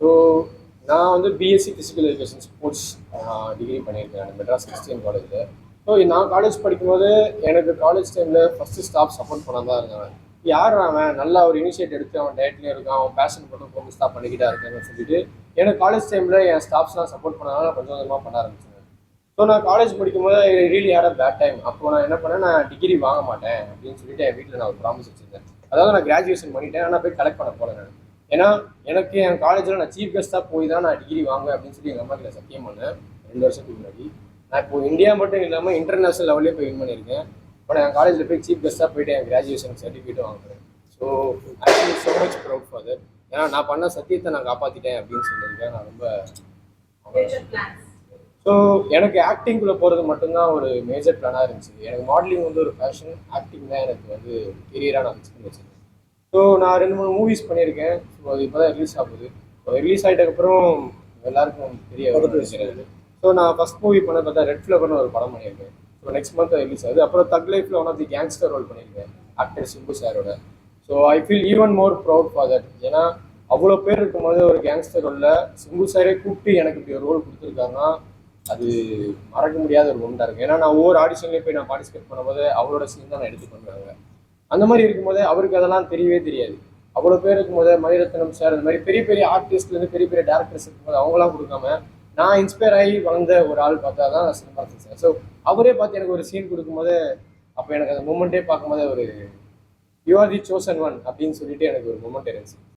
So நான் வந்து BSc physical education sports degree பண்ணியிருக்கேன் மெட்ராஸ் கிறிஸ்டியன் காலேஜில். ஸோ நான் காலேஜ் படிக்கும்போது எனக்கு காலேஜ் டைமில் ஃபஸ்ட்டு ஸ்டாஃப் சப்போர்ட் பண்ண தான் இருந்தாங்க. யார் அவன் நல்லா ஒரு இனிஷியேட் எடுத்து அவன் டயட்லேயும் இருக்கான், அவன் பேஷன் மட்டும் ஃபோக்கஸ் ஸ்டாப் பண்ணிக்கிட்டா இருக்கான்னு சொல்லிட்டு எனக்கு காலேஜ் டைமில் என் ஸ்டாஃப்ஸ்லாம் சப்போர்ட் பண்ணாலும் நான் கொஞ்சம் கொஞ்சமாக பண்ண ஆரம்பிச்சேன். ஸோ நான் காலேஜ் படிக்கும்போது really had a bad time. அப்போ நான் என்ன பண்ணேன், நான் டிகிரி வாங்க மாட்டேன் அப்படின்னு சொல்லிட்டு என் வீட்டில் நான் ஒரு ப்ராமிஸ் வச்சுருந்தேன். அதாவது நான் கிராஜுவேஷன் பண்ணிட்டேன், ஆனால் போய் கலெக்ட் பண்ண போகிறேன் நான். ஏன்னா எனக்கு என் காலேஜில் நான் சீஃப் கெஸ்ட்டாக போய் தான் நான் டிகிரி வாங்குவேன் அப்படின்னு சொல்லி எங்கள் அம்மா கிட்ட சத்தியம் பண்ணேன் 2 வருஷத்துக்கு முன்னாடி. நான் இப்போ இந்தியா மட்டும் இல்லாமல் இன்டர்நேஷனல் லெவல்லே போய் வின் பண்ணியிருக்கேன். இப்போ நான் என் காலேஜில் போய் சீஃப் கெஸ்ட்டாக போயிட்டு என் கிராஜுவேஷன் சர்டிஃபிகேட்டும் வாங்குறேன். So actually so much proud for that. ஏன்னா நான் பண்ண சத்தியத்தை நான் காப்பாற்றிட்டேன் அப்படின்னு சொல்லியிருக்கேன். நான் ரொம்ப ஸோ எனக்கு ஆக்டிங்குள்ளே போகிறது மட்டும்தான் ஒரு மேஜர் பிளானாக இருந்துச்சு. எனக்கு மாடலிங் வந்து ஒரு பேஷன், ஆக்டிங் தான் எனக்கு வந்து கெரியராக நான் ஃபிக்ஸ் பண்ணி வச்சிருக்கேன். ஸோ நான் 2-3 மூவிஸ் பண்ணியிருக்கேன். ஸோ அது இப்போ தான் ரிலீஸ் ஆகுது. ஸோ ரிலீஸ் ஆகிட்டதுக்கப்புறம் எல்லாருக்கும் தெரிய வருது. ஸோ நான் ஃபஸ்ட் மூவி பண்ண பார்த்தா ரெட் ஃப்ளவர்னு ஒரு படம் பண்ணியிருக்கேன். ஸோ நெக்ஸ்ட் மந்த் ரிலீஸ் ஆகுது. அப்புறம் தக் லைஃப்பில் one of the gangster role பண்ணியிருக்கேன் ஆக்டர் சிம்பு சாரோட. So I feel even more proud for that. ஏன்னா அவ்வளோ பேர் இருக்கும்போது ஒரு கேங்ஸ்டர் ரோலில் சிம்பு சாரே கூப்பிட்டு எனக்கு இப்படி ஒரு ரோல் கொடுத்துருக்காங்கன்னா அது மறக்க முடியாத ஒரு மொமெண்டாக இருக்குது. ஏன்னா நான் ஒவ்வொரு ஆடிஷன்லேயும் போய் நான் பார்ட்டிசிபேட் பண்ணும்போது அவரோட சீன் தான் நான் எடுத்து பண்ணுறாங்க. அந்த மாதிரி இருக்கும்போது அவருக்கு அதெல்லாம் தெரியவே தெரியாது. அவ்வளோ பேர் இருக்கும்போது மணிரத்னம் சார் அந்த மாதிரி பெரிய பெரிய ஆர்டிஸ்ட்லேருந்து பெரிய பெரிய டேரக்டர்ஸ் இருக்கும்போது அவங்களாம் கொடுக்காம நான் இன்ஸ்பயர் ஆகி வளர்ந்த ஒரு ஆள் பார்த்தா தான் சிலம்பரசன் சார். ஸோ அவரே பார்த்து எனக்கு ஒரு சீன் கொடுக்கும்போது அப்போ எனக்கு அந்த மூமெண்ட்டே பார்க்கும்போது ஒரு you are the chosen one அப்படின்னு சொல்லிட்டு எனக்கு ஒரு மூமெண்ட் இருந்துச்சு.